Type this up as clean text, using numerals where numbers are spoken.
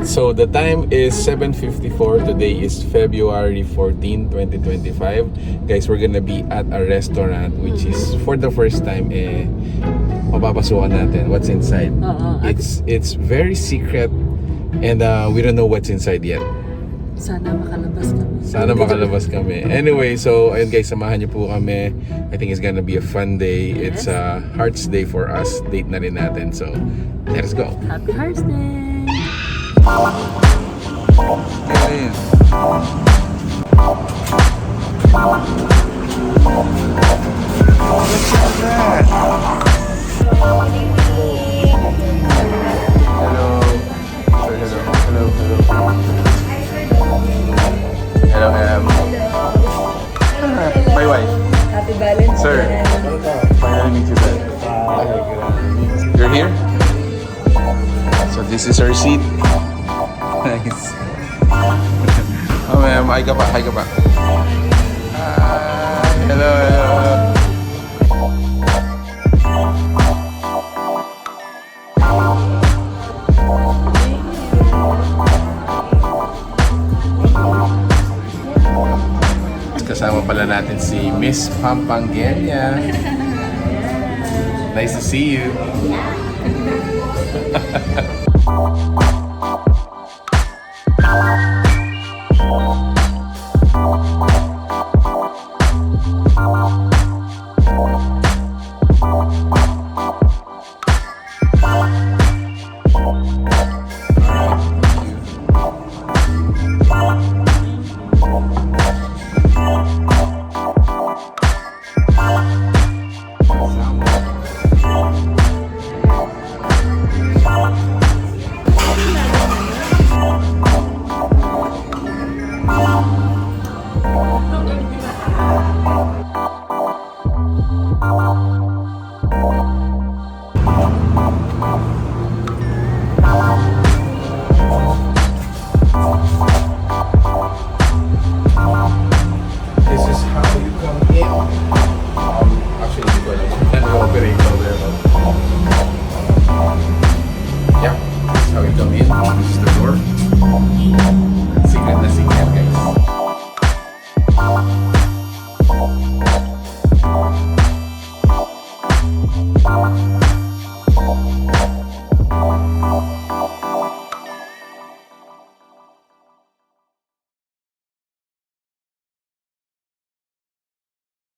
So the time is 7:54. Today is February 14, 2025. Guys, we're gonna be at a restaurant which is for the first time mapapasukan natin what's inside. It's very secret and we don't know what's inside yet. Sana makalabas kami. Sana makalabas kami. Anyway, so ayun guys, samahan niyo po kami. I think it's gonna be a fun day. It's a Hearts Day for us. Date na rin natin. So, let's go. Happy Hearts Day! Ayun. Hello, ma'am. My wife. Happy Valentine's Day! Sir. Finally meet you, sir. You're here? So this is our seat. Nice. Oh, ma'am. Hi ka pa. Hi ka pa. Hello, hello. Kasama pala natin si Miss Pampanga. Nice to see you. Guys.